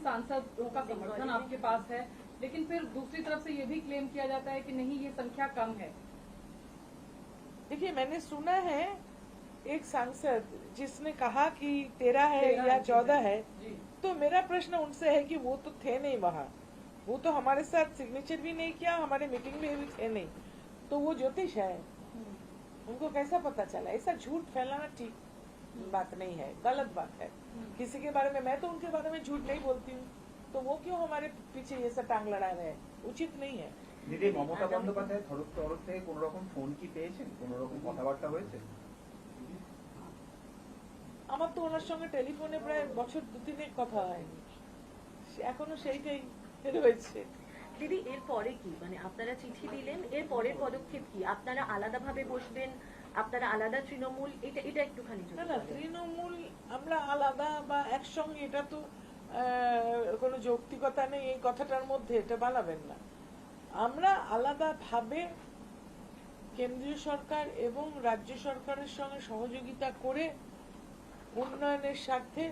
सांसदों का समर्थन आपके पास है, लेकिन फिर दूसरी तरफ से ये भी क्लेम किया जाता है कि नहीं, ये संख्या कम है। देखिए, मैंने सुना है एक सांसद जिसने कहा कि 13 है या 14 है, तो मेरा प्रश्न उनसे है कि वो तो थे नहीं वहाँ, वो तो हमारे साथ सिग्नेचर भी नहीं किया, हमारे मीटिंग में भी थे नहीं, तो वो ज्योतिष है, उनको कैसा पता चला? ऐसा झूठ फैलाना ठीक बात नहीं है, गलत बात है। किसी के बारे में, मैं तो उनके बारे में झूठ नहीं बोलती हूँ, तो वो क्यों हमारे पीछे ये सब टांग लड़ा रहे हैं? उचित नहीं है। দিদি, মমতা বন্দ্যোপাধ্যায় তরফ থেকে কোন রকম ফোন কি পেয়েছেন? কোন রকম কথাবার্তা হয়েছে? আমার তো ওনার সঙ্গে টেলিফোনে প্রায় বছর 2-3 কথা হয়নি, এখনো সেইটাই রয়েছে। দিদি, এর পরে কি, মানে আপনারা চিঠি দিলেন, এর পরের পদক্ষেপ কি? আপনারা আলাদাভাবে বসবেন, আপনারা আলাদা তৃণমূল, এটা একটুখানি? না না, তৃণমূল আমরা আলাদা বা একসঙ্গে, এটা তো কোনো যৌক্তিকতা নেই এই কথাটার মধ্যে, এটা বানাবেন না। আমরা আলাদাভাবে কেন্দ্রীয় সরকার এবং রাজ্য সরকারের সঙ্গে সহযোগিতা করে উন্নয়নের স্বার্থে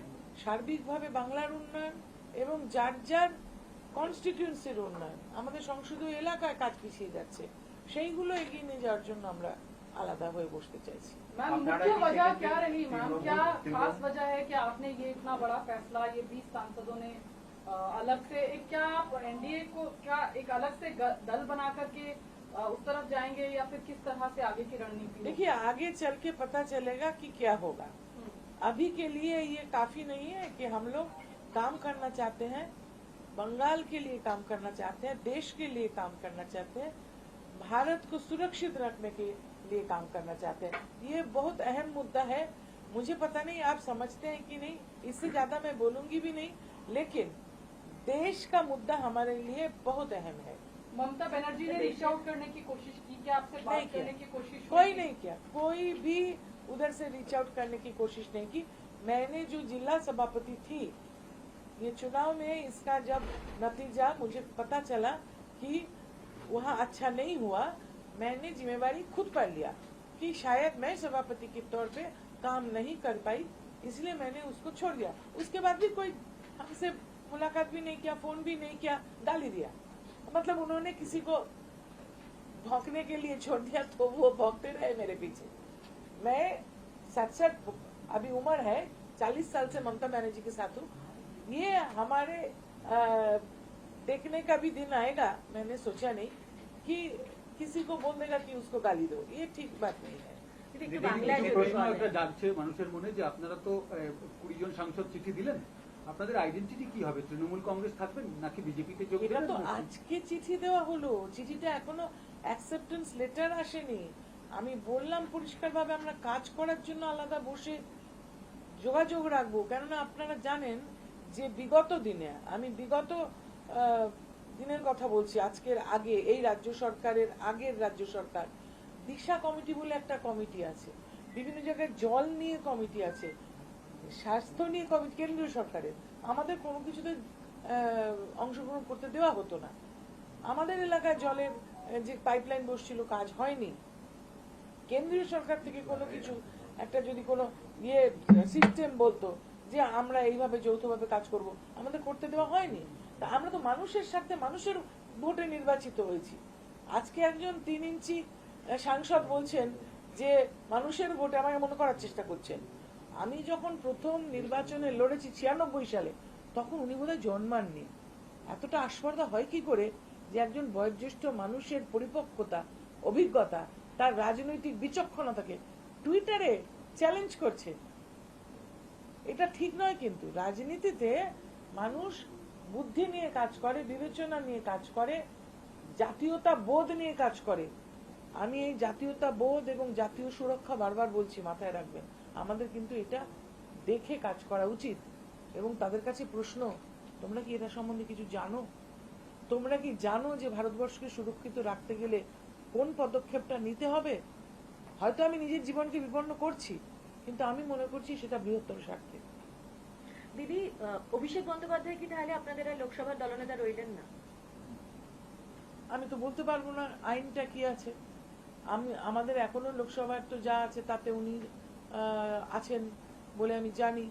সার্বিকভাবে বাংলার উন্নয়ন এবং যার যার কনস্টিটিউয়েন্সির উন্নয়ন, আমাদের সংসদীয় এলাকায় কাজ পিছিয়ে যাচ্ছে, সেইগুলো এগিয়ে নিয়ে যাওয়ার জন্য আমরা আলাদা হয়ে বসতে চাইছি। मैम, मुख्य वजह क्या रही मैम? क्या खास वजह है कि आपने ये इतना बड़ा फैसला, ये 20 सांसदों ने अलग से एक, क्या आप एनडीए को क्या एक अलग से दल बना करके उस तरफ जाएंगे, या फिर किस तरह से आगे की रणनीति? देखिए, आगे चल के पता चलेगा कि क्या होगा। अभी के लिए ये काफी नहीं है कि हम लोग काम करना चाहते हैं, बंगाल के लिए काम करना चाहते हैं, देश के लिए काम करना चाहते हैं, भारत को सुरक्षित रखने के लिए काम करना चाहते हैं। ये बहुत अहम मुद्दा है। मुझे पता नहीं आप समझते हैं कि नहीं, इससे ज्यादा मैं बोलूंगी भी नहीं, लेकिन देश का मुद्दा हमारे लिए बहुत अहम है। ममता बनर्जी ने रीच आउट करने की कोशिश की क्या? आपसे बात करने की कोशिश? कोई नहीं किया, कोई भी उधर से रीच आउट करने की कोशिश नहीं की। मैंने जो जिला सभापति थी, ये चुनाव में इसका जब नतीजा मुझे पता चला कि वहाँ अच्छा नहीं हुआ, मैंने जिम्मेवारी खुद पर लिया कि शायद मैं सभापति के तौर पे काम नहीं कर पाई, इसलिए मैंने उसको छोड़ दिया। उसके बाद भी कोई हमसे मुलाकात भी नहीं किया, फोन भी नहीं किया, गाली दिया। मतलब उन्होंने किसी को भौंकने के लिए छोड़ दिया, तो वो भौंकते रहे मेरे पीछे। मैं 67 अभी उम्र है, 40 साल से ममता बनर्जी के साथ हूँ। ये हमारे देखने का भी दिन आएगा, मैंने सोचा नहीं कि किसी को बोल देगा कि उसको गाली दो, ये ठीक बात नहीं है। জানছে মানুষের মনে যে আপনারা তো 20 জন সাংসদ চিঠি দিলেন, আপনাদের আইডেন্টিটি কি হবে? তৃণমূল কংগ্রেস থাকবেন নাকি বিজেপিতে যোগ এটা দেবেন? তো আজকে চিঠি দেওয়া হলো, চিঠিটা এখনো অ্যাকসেপ্টেন্স লেটার আসেনি। আমি বললাম পরিষ্কারভাবে আমরা কাজ করার জন্য আলাদা বসে যোগাযোগ রাখবো, কেননা আপনারা জানেন যে বিগত দিনে, আমি বিগত দিনের কথা বলছি, আজকের আগে এই রাজ্য সরকারের আগের রাজ্য সরকার দিশা কমিটি বলে একটা কমিটি আছে, বিভিন্ন জায়গায় জল নিয়ে কমিটি আছে, স্বাস্থ্য নিয়ে কমিটি কেন্দ্রীয় সরকারের, আমাদের কোনো কিছুতে অংশগ্রহণ করতে দেওয়া হতো না। আমাদের এলাকায় জলের যে পাইপলাইন বসছিল, কাজ হয়নি। কেন্দ্রীয় সরকার থেকে কোনো কিছু একটা যদি কোনো সিস্টেম বলতো যে আমরা এইভাবে যৌথভাবে কাজ করব, আমাদের করতে দেওয়া হয়নি। তা আমরা তো মানুষের সাথে মানুষের ভোটে নির্বাচিত হয়েছি। আজকে একজন 3 ইঞ্চি সাংসদ বলছেন যে মানুষের ভোটে, আমাকে মনে করার চেষ্টা করছেন। আমি যখন প্রথম নির্বাচনে লড়েছি 96 সালে, তখন উনি বোধহয় জন্মাননি। এতটা আস্পর্ধা হয় কি করে যে একজন বয়োজ্যেষ্ঠ মানুষের পরিপক্কতা, অভিজ্ঞতা, তার রাজনৈতিক বিচক্ষণতাকে টুইটারে চ্যালেঞ্জ করছে? এটা ঠিক নয়। কিন্তু রাজনীতিতে মানুষ বুদ্ধি নিয়ে কাজ করে, বিবেচনা নিয়ে কাজ করে, জাতীয়তা বোধ নিয়ে কাজ করে। আমি এই জাতীয়তা বোধ এবং জাতীয় সুরক্ষা বারবার বলছি, মাথায় রাখবেন। আমাদের কিন্তু এটা দেখে কাজ করা উচিত। এবং তাদের কাছে প্রশ্ন, তোমরা কি এটা সম্বন্ধে কিছু জানো? তোমরা কি জানো যে ভারতবর্ষকে সুরক্ষিত রাখতে গেলে কোন পদক্ষেপটা নিতে হবে? হয়তো আমি নিজের জীবনকে বিপন্ন করছি, কিন্তু আমি মনে করছি সেটা বৃহত্তর স্বার্থে। দিদি, অভিষেক বন্দ্যোপাধ্যায় কি তাহলে আপনাদের আর লোকসভার দলনেতা রইলেন না? আমি তো বলতে পারবো না আইনটা কি আছে। আমাদের এখনো লোকসভার তো যা আছে তাতে উনি আছেন বলে আমি জানি।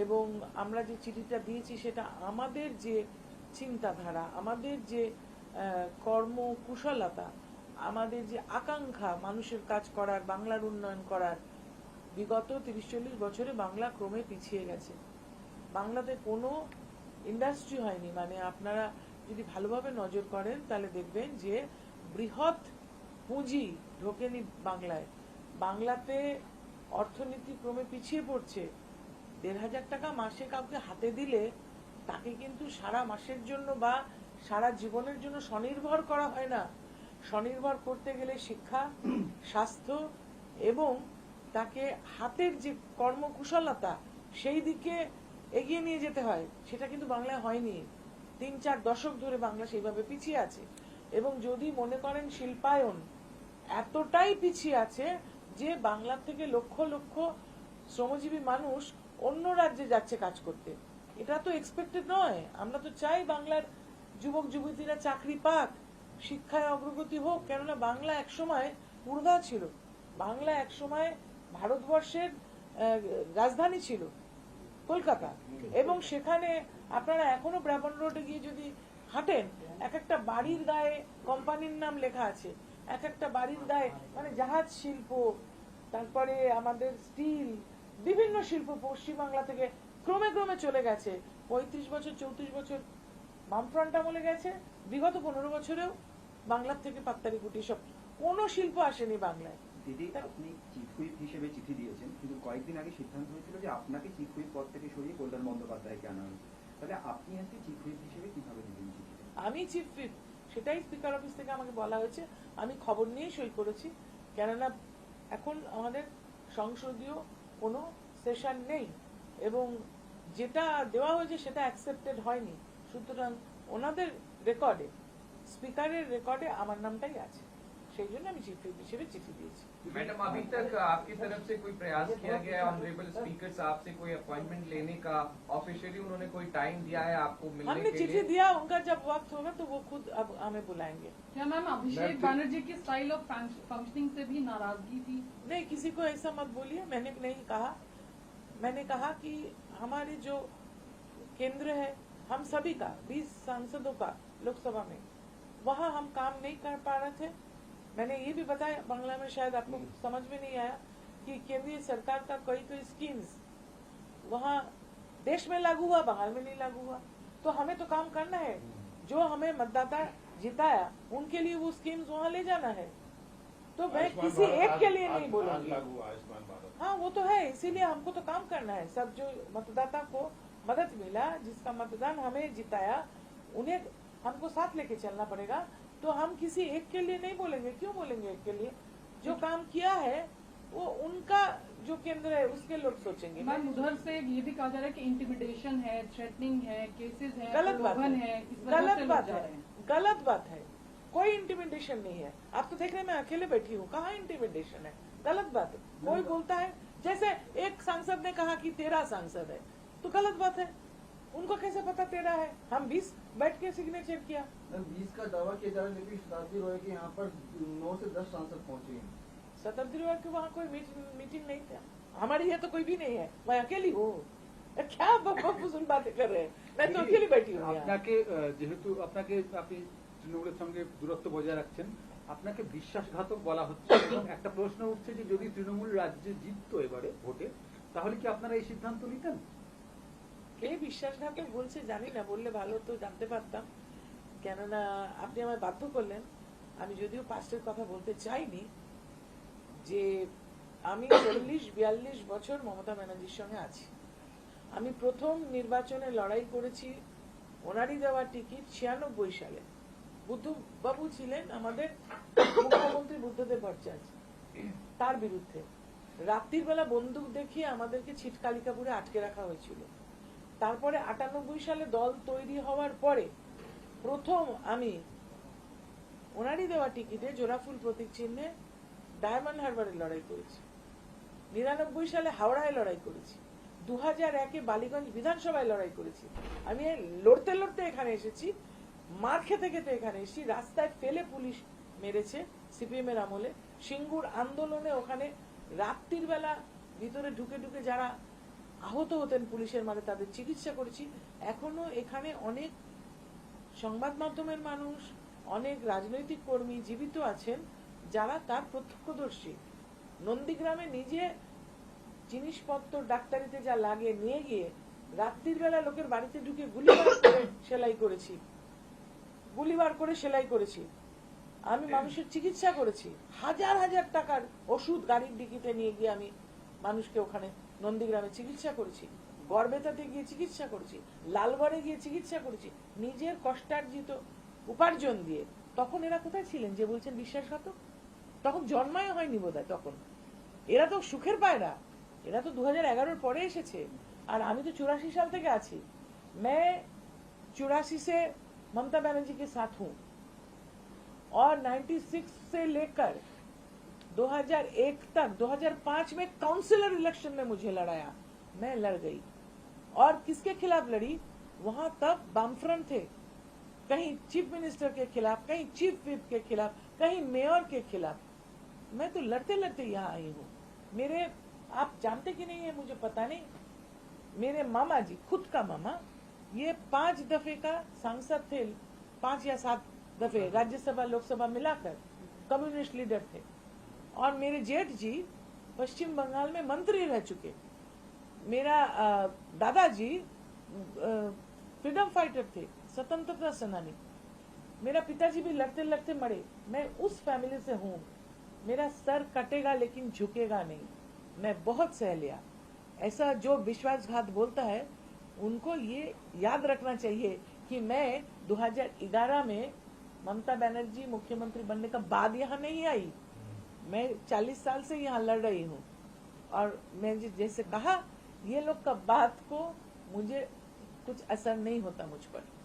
এবং আমরা যে চিঠিটা দিয়েছি সেটা আমাদের যে চিন্তাধারা, আমাদের যে কর্মকুশলতা, আমাদের যে আকাঙ্ক্ষা মানুষের কাজ করার, বাংলার উন্নয়ন করার। বিগত 30-40 বছরে বাংলা ক্রমে পিছিয়ে গেছে। বাংলাতে কোনো ইন্ডাস্ট্রি হয়নি, মানে আপনারা যদি ভালোভাবে নজর করেন তাহলে দেখবেন যে বৃহৎ পুঁজি ঢোকেনি বাংলায়। বাংলাতে অর্থনীতি ক্রমে পিছিয়ে পড়ছে। 1,500 টাকা মাসে কাউকে হাতে দিলে তাকে কিন্তু সারা মাসের জন্য বা সারা জীবনের জন্য স্বনির্ভর করা হয় না। স্বনির্ভর করতে গেলে শিক্ষা, স্বাস্থ্য এবং তাকে হাতের যে কর্মকুশলতা সেই দিকে এগিয়ে নিয়ে যেতে হয়। সেটা কিন্তু বাংলায় হয়নি। 3-4 দশক ধরে বাংলা সেইভাবে পিছিয়ে আছে। এবং যদি মনে করেন শিল্পায়ন এতটাই পিছিয়ে আছে যে বাংলার থেকে লক্ষ লক্ষ শ্রমজীবী মানুষ অন্য রাজ্যে যাচ্ছে কাজ করতে। এটা তো এক্সপেক্টেড নয়। আমরা তো চাই বাংলার যুবক যুবতীরা চাকরি পাক, শিক্ষায় অগ্রগতি হোক। কেননা বাংলা একসময় পূর্বা ছিল, বাংলা একসময় ভারতবর্ষের রাজধানী ছিল কলকাতা। এবং সেখানে আপনারা এখনো ব্রাহ্মণ রোডে গিয়ে যদি হাঁটেন, এক একটা বাড়ির গায়ে কোম্পানির নাম লেখা আছে, এক একটা বাড়ির গায়ে মানে জাহাজ শিল্প, তারপরে আমাদের স্টিল, বিভিন্ন শিল্প পশ্চিমবাংলা থেকে ক্রমে ক্রমে চলে গেছে। 35 বছর 34 বছর বামফ্রন্ট আমলে গেছে, বিগত 15 বছরেও বাংলার থেকে পাত্তারি কুটি সব কোনো শিল্প আসেনি বাংলায়। দিদি, আপনি চিফ হুইপ হিসেবে চিঠি দিয়েছেন, কিন্তু কয়েকদিন আগে সিদ্ধান্ত হয়েছিল যে আপনাকে চিফ হুইপ পদ থেকে সরিয়ে কল্যাণ বন্দ্যোপাধ্যায়কে আনা হয়েছে। তাহলে আপনি আজকে চিফ হুইপ হিসেবে কিভাবে দিলেন চিঠি? আমি চিফ হুইপ, সেটাই স্পিকার অফিস থেকে আমাকে বলা হয়েছে। আমি খবর নিয়ে সই করেছি, কেননা এখন আমাদের সংসদীয় কোনো সেশন নেই এবং যেটা দেওয়া হয়েছে সেটা অ্যাকসেপ্টেড হয়নি। সুতরাং ওনাদের রেকর্ডে, স্পিকারের রেকর্ডে আমার নামটাই আছে, সেই জন্য আমি চিফ হুইপ হিসেবে চিঠি দিয়েছি। मैडम, अभी तक आपकी तरफ से कोई प्रयास किया गया है ऑनरेबल स्पीकर साहब से कोई अपॉइंटमेंट लेने का? ऑफिशियली उन्होंने कोई टाइम दिया है आपको मिलने हमने के चिट्ठी लिए? दिया, उनका जब वक्त होगा तो वो खुद अब हमें बुलाएंगे। क्या मैम अभिषेक बनर्जी की स्टाइल ऑफ फंक्शनिंग से भी नाराजगी थी? नहीं, किसी को ऐसा मत बोलिए, मैंने नहीं कहा। मैंने कहा कि हमारे जो केंद्र है हम सभी का, 20 सांसदों का लोकसभा में, वहाँ हम काम नहीं कर पा रहे थे। मैंने ये भी बताया, बांग्ला में शायद आपको समझ में नहीं आया, कि केंद्रीय सरकार का कोई कोई स्कीम्स वहाँ देश में लागू हुआ, बंगाल में नहीं लागू हुआ। तो हमें तो काम करना है, जो हमें मतदाता जिताया उनके लिए वो स्कीम्स वहाँ ले जाना है। तो मैं किसी एक के लिए नहीं बोलूंगी। हाँ, वो तो है, इसीलिए हमको तो काम करना है। सब जो मतदाता को मदद मिला, जिसका मतदान हमें जिताया, उन्हें हमको साथ लेके चलना पड़ेगा। तो हम किसी एक के लिए नहीं बोलेंगे। क्यों बोलेंगे एक के लिए? जो काम किया है वो उनका जो केंद्र है उसके लोग सोचेंगे। मैम उधर से ये भी कहा जा रहा है कि इंटिमिडेशन है, थ्रेटनिंग है, केसेस है, गलत बात प्रलोभन है, इस वजह गलत से लोग बात जा है, रहे हैं। गलत बात है। कोई इंटिमिडेशन नहीं है। आप तो देख रहे हैं मैं अकेले बैठी हूँ, कहाँ इंटिमिडेशन है? गलत बात है। कोई बोलता है, जैसे एक सांसद ने कहा कि 13 सांसद है, तो गलत बात है। उनको कैसे पता 13 है? हम 20 बैठ के सिग्नेचर किया। 20 का दावा किया जा रहा है, लेकिन शताब्दी रॉय के यहाँ पर 9 से 10 सांसद पहुंचे हैं। शताब्दी रोड के वहाँ कोई मीटिंग नहीं था। हमारे यहाँ तो कोई भी नहीं है, मैं अकेली हूँ। क्या फजूल बातें कर रहे हैं? मैं तो अकेली बैठी हूँ यहाँ। আপনাকে যেহেতু আপনাকে আপনি তৃণমূলের সঙ্গে দূরত্ব বজায় রাখছেন, আপনাকে বিশ্বাসঘাতক বলা হচ্ছে এবং একটা প্রশ্ন উঠছে যে যদি তৃণমূল রাজ্যে জিততো এবারে ভোটে, তাহলে কি আপনারা এই সিদ্ধান্ত নিতেন? কে বিশ্বাসঘাতক বলছে জানি না, বললে ভালো তো জানতে পারতাম। কেননা আপনি আমায় বাধ্য করলেন। আমি যদিও পাস্টের কথা বলতে চাইনি, যে আমি 40-42 বছর মমতা ব্যানার্জির সঙ্গে আছি। আমি প্রথম নির্বাচনে লড়াই করেছি, ওনারই দেওয়া টিকিট 96 সালে। বুদ্ধবাবু ছিলেন আমাদের মুখ্যমন্ত্রী, বুদ্ধদেব ভট্টাচার্য, তার বিরুদ্ধে রাত্রির বেলা বন্দুক দেখিয়ে আমাদেরকে ছিটকালিকাপুরে আটকে রাখা হয়েছিল। তারপরে 98 সালে দল তৈরি হওয়ার পরে প্রথম আমি ওনারই দেওয়া টিকিটে জোড়াফুল প্রতীক চিহ্নে ডায়মন্ড হারবারে লড়াই করেছি। 99 সালে হাওড়ায় লড়াই করেছি। 2001-এ বালিগঞ্জ বিধানসভায় লড়াই করেছি। আমি লড়তে লড়তে এখানে এসেছি, মার খেতে খেতে এখানে এসেছি। রাস্তায় ফেলে পুলিশ মেরেছে সিপিএম এর আমলে। সিঙ্গুর আন্দোলনে ওখানে রাত্রির বেলা ভিতরে ঢুকে ঢুকে যারা আহত হতেন পুলিশের মারে, তাদের চিকিৎসা করেছি। এখনো এখানে অনেক সংবাদ মাধ্যমের মানুষ, অনেক রাজনৈতিক কর্মী জীবিত আছেন যারা তার প্রত্যক্ষদর্শী। নন্দীগ্রামে নিজে জিনিসপত্র ডাক্তারিতে যা লাগে নিয়ে গিয়ে রাত্রির বেলা লোকের বাড়িতে ঢুকে গুলিবার করে সেলাই করেছি, গুলিবার করে সেলাই করেছি। আমি মানুষের চিকিৎসা করেছি, হাজার হাজার টাকার ওষুধ গাড়ির ডিকিতে নিয়ে গিয়ে আমি মানুষকে ওখানে নন্দীগ্রামে চিকিৎসা করেছি, গড়বেতাতে গিয়ে চিকিৎসা করেছি, লালগড়ে গিয়ে চিকিৎসা করেছি নিজের কষ্টার্জিত উপার্জন দিয়ে। তখন এরা কোথায় ছিলেন যে বলছেন বিশ্বাসঘাতক? তখন জন্মায় হয়নি বোধহয় তখন। এরা তো সুখের পায়রা, এরা তো 2011 পরে এসেছে, আর আমি তো 84 साल থেকে আছি। मैं 84 से ममता बनर्जी के साथ हूँ और 96 से लेकर 2001 तक 2005 में काउंसिलर इलेक्शन में मुझे लड़ाया, मैं लड़ गई। और किसके खिलाफ लड़ी? वहां तब बामफ्रंट थे, कहीं चीफ मिनिस्टर के खिलाफ, कहीं चीफ विप के खिलाफ, कहीं मेयर के खिलाफ। मैं तो लड़ते लड़ते यहाँ आई हूँ। मेरे, आप जानते कि नहीं है मुझे पता नहीं, मेरे मामा जी, खुद का मामा, ये 5 दफे का सांसद थे, 5 या 7 दफे राज्यसभा लोकसभा मिलाकर कम्युनिस्ट लीडर थे। और मेरे जेठ जी पश्चिम बंगाल में मंत्री रह चुके। मेरा दादाजी फ्रीडम फाइटर थे, स्वतंत्रता सेनानी। मेरा पिताजी भी लड़ते लड़ते मरे। मैं उस फैमिली से हूँ। मेरा सर कटेगा लेकिन झुकेगा नहीं। मैं बहुत सह लिया। ऐसा जो विश्वासघात बोलता है उनको ये याद रखना चाहिए कि मैं 2011 में ममता बनर्जी मुख्यमंत्री बनने का बाद यहाँ नहीं आई। मैं 40 साल से यहाँ लड़ रही हूँ। और मैं जैसे कहा, ये लोग का बात को मुझे कुछ असर नहीं होता मुझ पर।